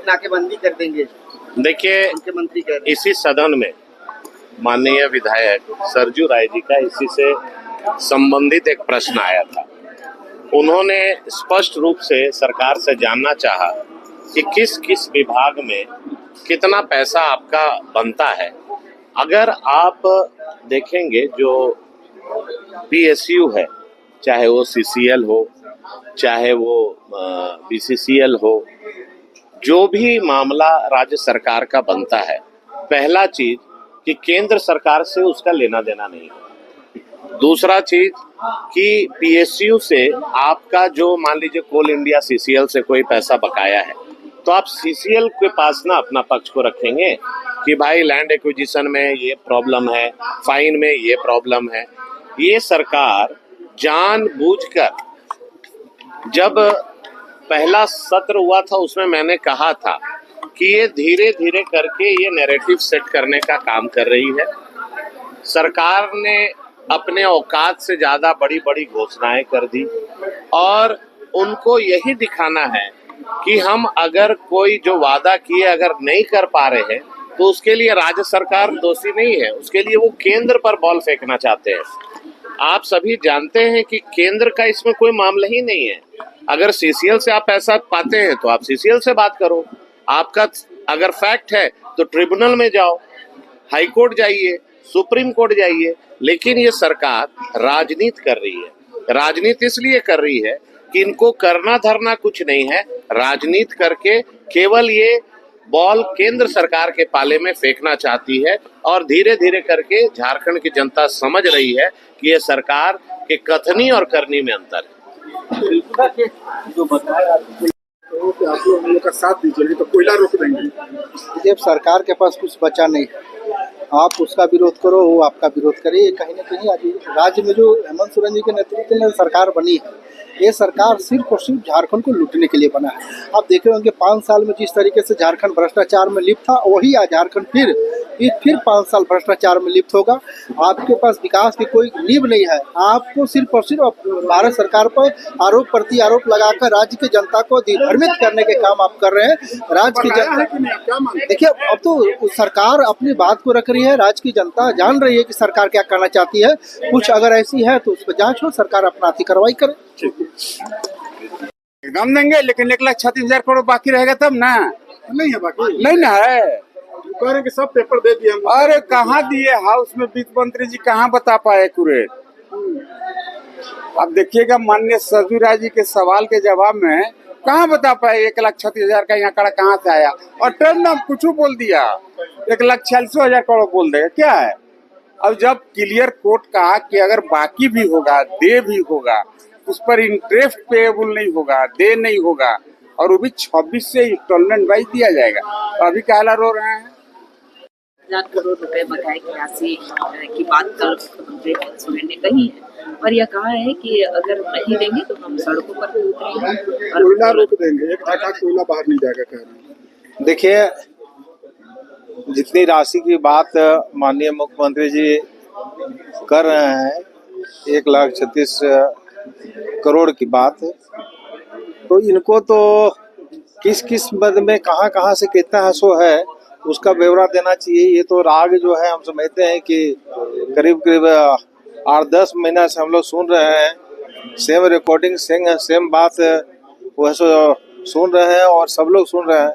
नाकेबंदी कर देंगे। देखिए, मुख्यमंत्री कह रहे हैं। इसी सदन में माननीय विधायक सरजू राय जी का इसी से संबंधित एक प्रश्न आया था। उन्होंने स्पष्ट रूप से सरकार से जानना चाहा कि किस किस विभाग में कितना पैसा आपका बनता है। अगर आप देखेंगे जो पीएसयू है, चाहे वो सीसीएल हो, चाहे वो बीसीसीएल हो, जो भी मामला राज्य सरकार का बनता है, पहला चीज कि केंद्र सरकार से उसका लेना देना नहीं है। दूसरा चीज कि पीएसयू से आपका जो मान लीजिए कोल इंडिया सीसीएल से कोई पैसा बकाया है, तो आप सीसीएल के पास ना अपना पक्ष को रखेंगे कि भाई लैंड एक्विजिशन में ये प्रॉब्लम है, फाइन में ये प्रॉब्लम है। ये सरकार जानबूझकर, जब पहला सत्र हुआ था उसमें मैंने कहा था कि ये धीरे धीरे करके ये नैरेटिव सेट करने का काम कर रही है। सरकार ने अपने औकात से ज्यादा बड़ी बड़ी घोषणाएं कर दी और उनको यही दिखाना है कि हम अगर कोई जो वादा किए अगर नहीं कर पा रहे हैं तो उसके लिए राज्य सरकार दोषी नहीं है, उसके लिए वो केंद्र पर बॉल फेंकना चाहते हैं। आप सभी जानते हैं कि केंद्र का इसमें कोई मामला ही नहीं है। अगर सीसीएल से आप पैसा पाते हैं तो आप सीसीएल से बात करो। आपका अगर फैक्ट है तो ट्रिब्यूनल में जाओ, हाई कोर्ट जाइए, सुप्रीम कोर्ट जाइए। लेकिन ये सरकार राजनीति कर रही है। राजनीति इसलिए कर रही है कि इनको करना धरना कुछ नहीं है। राजनीति करके केवल ये बॉल केंद्र सरकार के पाले में फेंकना चाहती है और धीरे धीरे करके झारखंड की जनता समझ रही है कि ये सरकार के कथनी और करनी में अंतर है। जो बताया तो आप लोग का साथ दीजिए तो कोयला रोक देंगे। जब सरकार के पास कुछ बचा नहीं, आप उसका विरोध करो, वो आपका विरोध करे। कहीं ना कहीं आज राज्य में जो हेमंत सोरेन जी के नेतृत्व में सरकार बनी है, ये सरकार सिर्फ और सिर्फ झारखंड को लूटने के लिए बना है। आप देख रहे होंगे 5 साल में जिस तरीके से झारखंड भ्रष्टाचार में लिप्त था, वही आज झारखंड फिर 5 साल भ्रष्टाचार में लिप्त होगा। आपके पास विकास की कोई नींव नहीं है। आपको सिर्फ और सिर्फ भारत सरकार पर आरोप प्रति आरोप लगाकर राज्य की जनता को दिग्भ्रमित करने के काम आप कर रहे हैं। राज्य की जनता देखिए, अब तो सरकार अपनी बात को रख रही है, राज्य की जनता जान रही है कि सरकार क्या करना चाहती है। कुछ अगर ऐसी है तो उस पर जांच हो, सरकार अपना कार्रवाई करे। एकदम देंगे, लेकिन 1,36,000 करोड़ बाकी रहेगा तब ना। नहीं है बाकी, नहीं ना है। कह रहे कि सब पेपर दे दिए। अरे कहाँ दिए? हाउस में वित्त मंत्री जी कहाँ बता पाए एक्यूरेट। अब देखिएगा माननीय सरजू राय जी के सवाल के जवाब में कहाँ बता पाए 1,36,000 का यहाँ आंकड़ा कहाँ से आया। और टर्म नाम कुछ बोल दिया, 1,46,000 करोड़ बोल देगा क्या है। अब जब क्लियर कोर्ट कहा कि अगर बाकी भी होगा, दे भी होगा, उस पर इंटरेस्ट पेएबल नहीं होगा, दे नहीं होगा, और वो भी 26 से इंस्टॉलमेंट वाइज दिया जाएगा, तो अभी कहला रो रहे हैं। 1,00,000 करोड़ रुपए बकाये की राशि की बात मुख्यमंत्री हेमंत सोरेन ने कही है और यह कहा है कि अगर नहीं देंगे तो हम सड़कों पर उतरेंगे, कोयला रोक देंगे। एक घंटा कोयला बाहर नहीं जाएगा कह रहे हैं। देखिए, जितनी राशि की बात माननीय मुख्यमंत्री जी कर रहे हैं, 1,36,000 करोड़ की बात, तो इनको तो किस किस मद में कहाँ से कितना सो है उसका ब्यौरा देना चाहिए। ये तो राग जो है हम समझते हैं कि करीब 8-10 महीना से हम लोग सुन रहे हैं, सेम रिकॉर्डिंग सेम बात वह सुन रहे हैं और सब लोग सुन रहे हैं।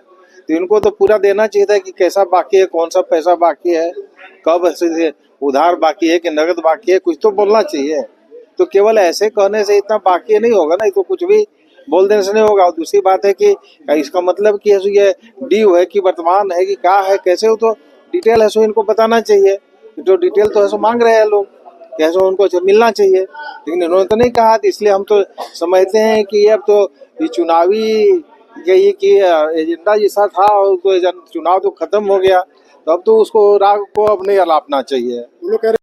तो इनको तो पूरा देना चाहिए था कि कैसा बाकी है, कौन सा पैसा बाकी है, कब से उधार बाकी है कि नगद बाकी है, कुछ तो बोलना चाहिए। तो केवल ऐसे कहने से इतना बाकी नहीं होगा ना, तो कुछ भी बोल देने से नहीं होगा। और दूसरी बात है कि इसका मतलब कि ये ड्यू है कि वर्तमान है कि क्या है, कैसे हो, तो डिटेल है सो इनको बताना चाहिए। जो डिटेल तो है सो मांग रहे हैं लोग, कैसे उनको मिलना चाहिए, लेकिन इन्होंने तो नहीं कहा। इसलिए हम तो समझते हैं कि अब तो ये चुनावी यही कि एजेंडा जैसा था, तो चुनाव तो खत्म हो गया, तो अब तो उसको राग को अब नहीं अलापना चाहिए।